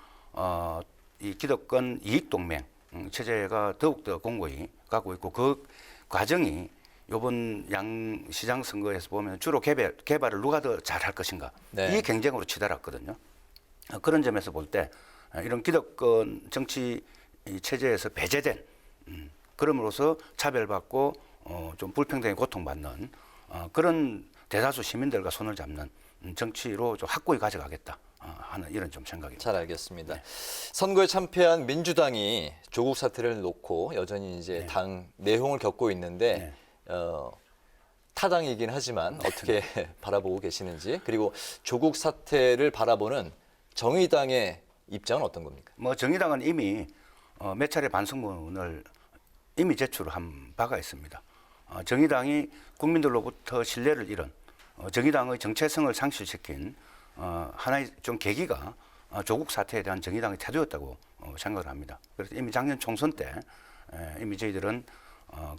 이 기득권 이익동맹 체제가 더욱더 공고히 가고 있고 그 과정이 이번 양시장 선거에서 보면 주로 개발을 누가 더 잘할 것인가 이 경쟁으로 치달았거든요. 그런 점에서 볼 때 이런 기득권 정치 체제에서 배제된 그럼으로써 차별받고 좀 불평등에 고통받는 그런 대다수 시민들과 손을 잡는 정치로 좀 확고히 가져가겠다 하는 이런 좀 생각입니다. 잘 알겠습니다. 선거에 참패한 민주당이 조국 사태를 놓고 여전히 이제 당 내홍을 겪고 있는데 타당이긴 하지만 어떻게 바라보고 계시는지 그리고 조국 사태를 바라보는 정의당의 입장은 어떤 겁니까? 뭐 정의당은 이미 몇 차례 반성문을 이미 제출한 바가 있습니다. 정의당이 국민들로부터 신뢰를 잃은 정의당의 정체성을 상실시킨 하나의 좀 계기가 조국 사태에 대한 정의당의 태도였다고 생각을 합니다. 그래서 이미 작년 총선 때 이미 저희들은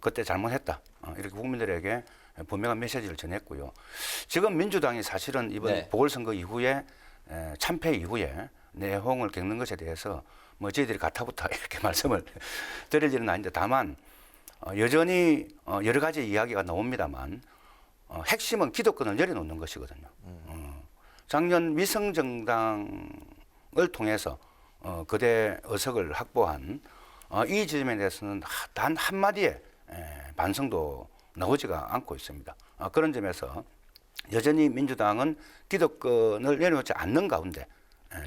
그때 잘못했다 이렇게 국민들에게 분명한 메시지를 전했고요. 지금 민주당이 사실은 이번 보궐선거 이후에 참패 이후에 내홍을 겪는 것에 대해서 뭐 저희들이 가타부타 이렇게 말씀을 드릴 일은 아닌데 다만 여전히 여러 가지 이야기가 나옵니다만 핵심은 기득권을 내려놓는 것이거든요. 작년 위성정당을 통해서 거대 의석을 확보한 이 지점에 대해서는 단 한마디의 반성도 나오지가 않고 있습니다. 그런 점에서 여전히 민주당은 기득권을 내려놓지 않는 가운데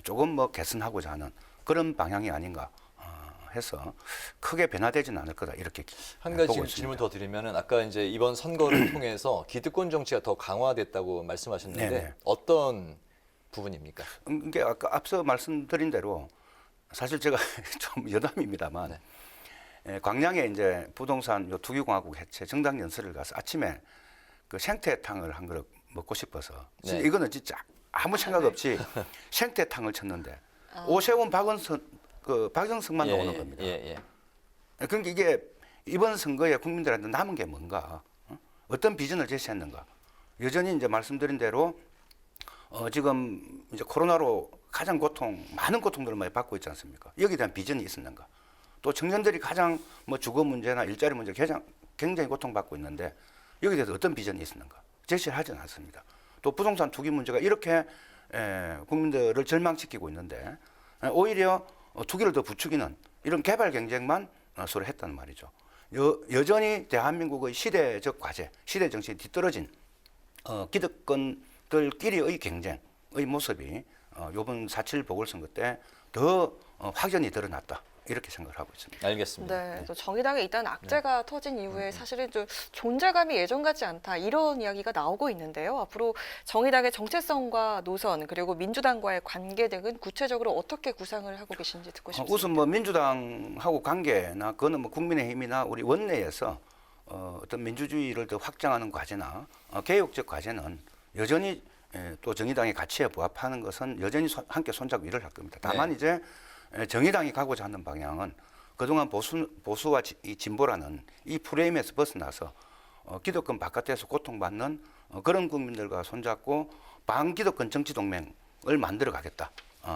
조금 뭐 개선하고자 하는 그런 방향이 아닌가 해서 크게 변화되지는 않을 거다 이렇게 한 가지 보고 있습니다. 질문 더 드리면은 아까 이제 이번 선거를 통해서 기득권 정치가 더 강화됐다고 말씀하셨는데 네네. 어떤 부분입니까? 이게 아까 앞서 말씀드린 대로 사실 제가 좀 여담입니다만 광양에 이제 부동산 요 투기공화국 해체 정당 연설을 가서 아침에 그 생태탕을 한 그릇 먹고 싶어서 진짜 이거는 진짜 아무 생각 없이 생태탕을 쳤는데 오세훈 박영선만 나오는 겁니다. 그러니까 이게 이번 선거에 국민들한테 남은 게 뭔가 어떤 비전을 제시했는가 여전히 이제 말씀드린 대로 지금 이제 코로나로 가장 많은 고통들을 많이 받고 있지 않습니까? 여기에 대한 비전이 있었는가? 또 청년들이 가장 뭐 주거 문제나 일자리 문제 굉장히 고통받고 있는데 여기에 대해서 어떤 비전이 있었는가? 제시를 하지는 않습니다. 또 부동산 투기 문제가 이렇게 국민들을 절망시키고 있는데 오히려 투기를 더 부추기는 이런 개발 경쟁만 서로 했다는 말이죠. 여전히 대한민국의 시대적 과제, 시대 정신이 뒤떨어진 기득권들끼리의 경쟁의 모습이 이번 4.7 보궐선거 때 더 확연히 드러났다. 이렇게 생각을 하고 있습니다. 알겠습니다. 또 정의당에 일단 악재가 터진 이후에 사실은 좀 존재감이 예전 같지 않다 이런 이야기가 나오고 있는데요. 앞으로 정의당의 정체성과 노선 그리고 민주당과의 관계 등은 구체적으로 어떻게 구상을 하고 계신지 듣고 싶습니다. 우선 뭐 민주당하고 관계나 그거는 뭐 국민의힘이나 우리 원내에서 어떤 민주주의를 더 확장하는 과제나 개혁적 과제는 여전히 또 정의당의 가치에 부합하는 것은 여전히 함께 손잡고 일을 할 겁니다. 다만 이제 정의당이 가고자 하는 방향은 그동안 보수와 진보라는 이 프레임에서 벗어나서 기득권 바깥에서 고통받는 그런 국민들과 손잡고 반기득권 정치동맹을 만들어 가겠다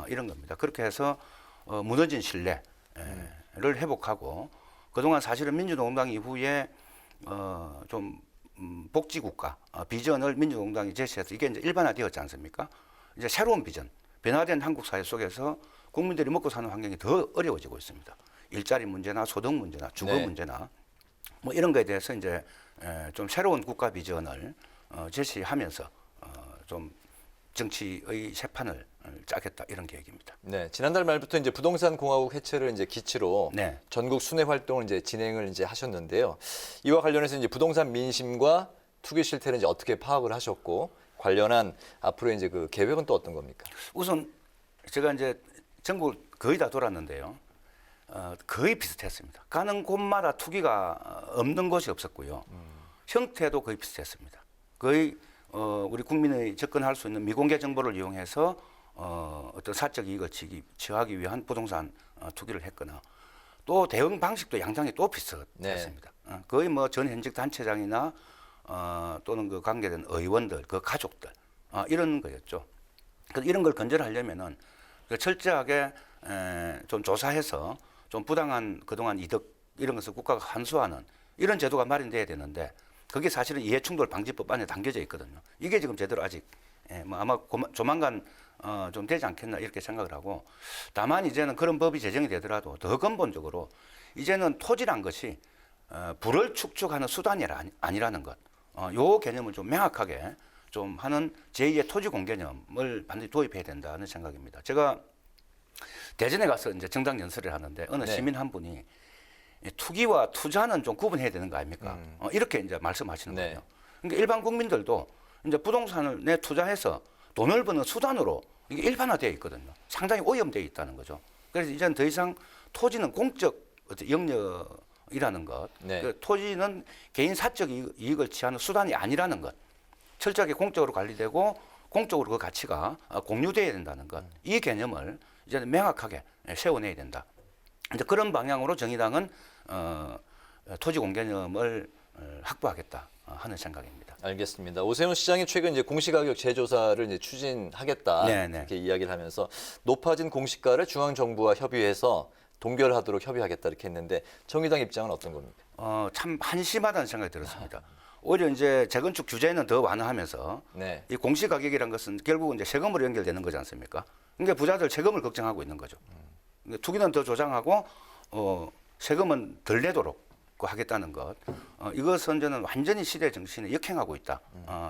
이런 겁니다. 그렇게 해서 무너진 신뢰를 회복하고 그동안 사실은 민주노동당 이후에 좀 복지국가 비전을 민주노동당이 제시해서 이게 이제 일반화되었지 않습니까? 이제 새로운 비전, 변화된 한국 사회 속에서 국민들이 먹고 사는 환경이 더 어려워지고 있습니다. 일자리 문제나 소득 문제나 주거 문제나 뭐 이런 거에 대해서 이제 좀 새로운 국가 비전을 제시하면서 좀 정치의 새판을 짜겠다 이런 계획입니다. 네, 지난달 말부터 이제 부동산 공화국 해체를 이제 기치로 네. 전국 순회 활동을 이제 진행을 이제 하셨는데요. 이와 관련해서 이제 부동산 민심과 투기 실태를 이제 어떻게 파악을 하셨고 관련한 앞으로 이제 그 계획은 또 어떤 겁니까? 우선 제가 이제 전국을 거의 다 돌았는데요. 거의 비슷했습니다. 가는 곳마다 투기가 없는 곳이 없었고요. 형태도 거의 비슷했습니다. 거의 우리 국민의 접근할 수 있는 미공개 정보를 이용해서 어떤 사적 이익을 취하기 위한 부동산 투기를 했거나 또 대응 방식도 양상이 또 비슷했습니다. 거의 뭐 전 현직 단체장이나 또는 그 관계된 의원들, 그 가족들 이런 거였죠. 그래서 이런 걸 건절하려면은 철저하게 좀 조사해서 좀 부당한 그동안 이득 이런 것을 국가가 환수하는 이런 제도가 마련돼야 되는데 그게 사실은 이해충돌 방지법 안에 담겨져 있거든요. 이게 지금 제대로 아직 뭐 아마 조만간 좀 되지 않겠나 이렇게 생각을 하고 다만 이제는 그런 법이 제정이 되더라도 더 근본적으로 이제는 토지란 것이 부를 축적하는 수단이 아니라는 것. 요 개념을 좀 명확하게 좀 하는 제2의 토지공 개념을 반드시 도입해야 된다는 생각입니다. 제가 대전에 가서 이제 정당 연설을 하는데 어느 시민 한 분이 투기와 투자는 좀 구분해야 되는 거 아닙니까? 이렇게 이제 말씀하시는 거예요. 그러니까 일반 국민들도 이제 부동산을 내 투자해서 돈을 버는 수단으로 이게 일반화되어 있거든요. 상당히 오염되어 있다는 거죠. 그래서 이제는 더 이상 토지는 공적 영역이라는 것, 그 토지는 개인 사적 이익을 취하는 수단이 아니라는 것, 철저하게 공적으로 관리되고 공적으로 그 가치가 공유돼야 된다는 것, 이 개념을 이제는 명확하게 세워내야 된다. 이제 그런 방향으로 정의당은 토지 공개념을 확보하겠다 하는 생각입니다. 알겠습니다. 오세훈 시장이 최근 이제 공시가격 재조사를 이제 추진하겠다 이렇게 이야기를 하면서 높아진 공시가를 중앙 정부와 협의해서 동결하도록 협의하겠다 이렇게 했는데 정의당 입장은 어떤 겁니까? 참 한심하다는 생각이 들었습니다. 오히려 이제 재건축 규제는 더 완화하면서 이 공시가격이란 것은 결국은 이제 세금으로 연결되는 거지 않습니까? 그러니까 부자들 세금을 걱정하고 있는 거죠. 투기는 더 조장하고 세금은 덜 내도록 하겠다는 것. 이것은 저는 완전히 시대 정신에 역행하고 있다.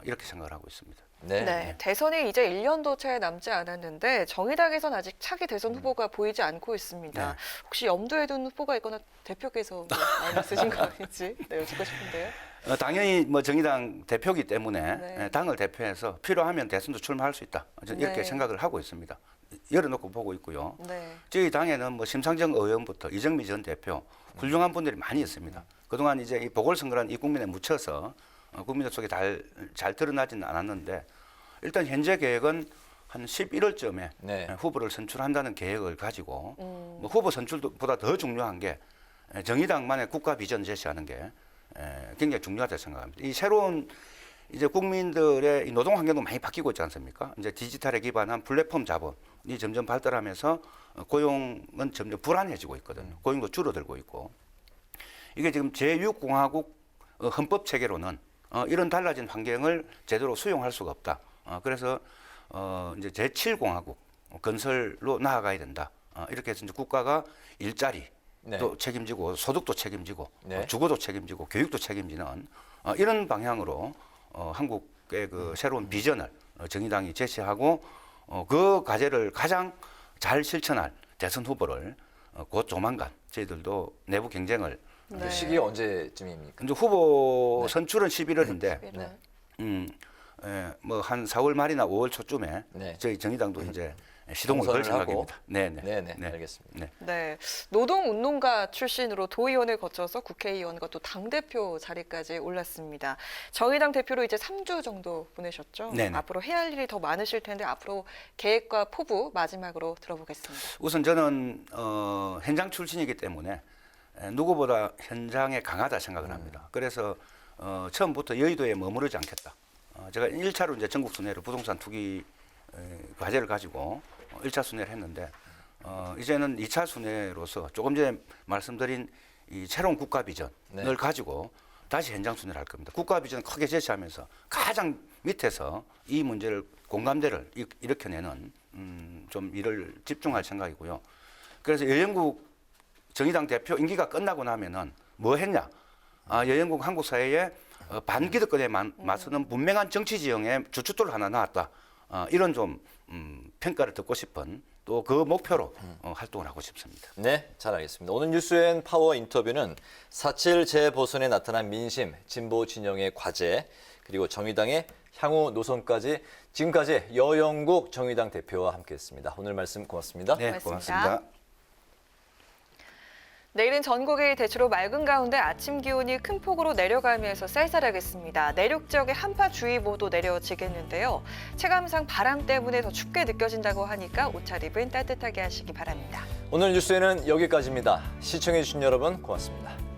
이렇게 생각을 하고 있습니다. 네, 대선이 이제 1년도 채 남지 않았는데 정의당에서는 아직 차기 대선 후보가 보이지 않고 있습니다. 혹시 염두에 둔 후보가 있거나 대표께서 마음에 있으신 거 아닌지 여쭙고 싶은데요. 당연히 뭐 정의당 대표기 때문에 당을 대표해서 필요하면 대선도 출마할 수 있다. 저는 이렇게 생각을 하고 있습니다. 열어놓고 보고 있고요. 저희 당에는 뭐 심상정 의원부터 이정미 전 대표 훌륭한 분들이 많이 있습니다. 그동안 이제 이 보궐선거라는 이 국민에 묻혀서 국민들 속에 잘 드러나지는 않았는데 일단 현재 계획은 한 11월쯤에 후보를 선출한다는 계획을 가지고 뭐 후보 선출보다 더 중요한 게 정의당만의 국가 비전 제시하는 게 굉장히 중요하다고 생각합니다. 이 새로운 이제 국민들의 이 노동 환경도 많이 바뀌고 있지 않습니까? 이제 디지털에 기반한 플랫폼 자본이 점점 발달하면서 고용은 점점 불안해지고 있거든요. 고용도 줄어들고 있고 이게 지금 제6공화국 헌법 체계로는 이런 달라진 환경을 제대로 수용할 수가 없다. 그래서 이제 제7공화국 건설로 나아가야 된다. 이렇게 해서 이제 국가가 일자리 또 책임지고 소득도 책임지고 주거도 책임지고 교육도 책임지는 이런 방향으로 한국의 그 새로운 비전을 정의당이 제시하고 그 과제를 가장 잘 실천할 대선 후보를 곧 조만간 저희들도 내부 경쟁을 그 시기 언제쯤입니까? 이제 후보 선출은 11월인데 뭐 한 4월 말이나 5월 초쯤에 저희 정의당도 이제 시동을 걸 생각입니다. 알겠습니다. 네, 노동운동가 출신으로 도의원을 거쳐서 국회의원과 또 당대표 자리까지 올랐습니다. 정의당 대표로 이제 3주 정도 보내셨죠? 앞으로 해야 할 일이 더 많으실 텐데 앞으로 계획과 포부 마지막으로 들어보겠습니다. 우선 저는 현장 출신이기 때문에 누구보다 현장에 강하다 생각을 합니다. 그래서 처음부터 여의도에 머무르지 않겠다. 제가 1차로 이제 전국 순회로 부동산 투기 과제를 가지고 1차 순회를 했는데 이제는 2차 순회로서 조금 전에 말씀드린 이 새로운 국가 비전을 가지고 다시 현장 순회를 할 겁니다. 국가 비전을 크게 제시하면서 가장 밑에서 이 문제를 공감대를 일으켜내는 좀 일을 집중할 생각이고요. 그래서 여영국 정의당 대표 임기가 끝나고 나면은 뭐 했냐? 여영국 한국 사회에 반기득권에 맞서는 분명한 정치 지형의 주춧돌 하나 나왔다. 이런 좀 평가를 듣고 싶은 또 그 목표로 활동을 하고 싶습니다. 네, 잘 알겠습니다. 오늘 뉴스엔 파워 인터뷰는 4.7 재보선에 나타난 민심, 진보 진영의 과제, 그리고 정의당의 향후 노선까지 지금까지 여영국 정의당 대표와 함께했습니다. 오늘 말씀 고맙습니다. 네, 고맙습니다. 내일은 전국이 대체로 맑은 가운데 아침 기온이 큰 폭으로 내려가면서 쌀쌀하겠습니다. 내륙 지역에 한파주의보도 내려지겠는데요. 체감상 바람 때문에 더 춥게 느껴진다고 하니까 옷차림은 따뜻하게 하시기 바랍니다. 오늘 뉴스에는 여기까지입니다. 시청해주신 여러분 고맙습니다.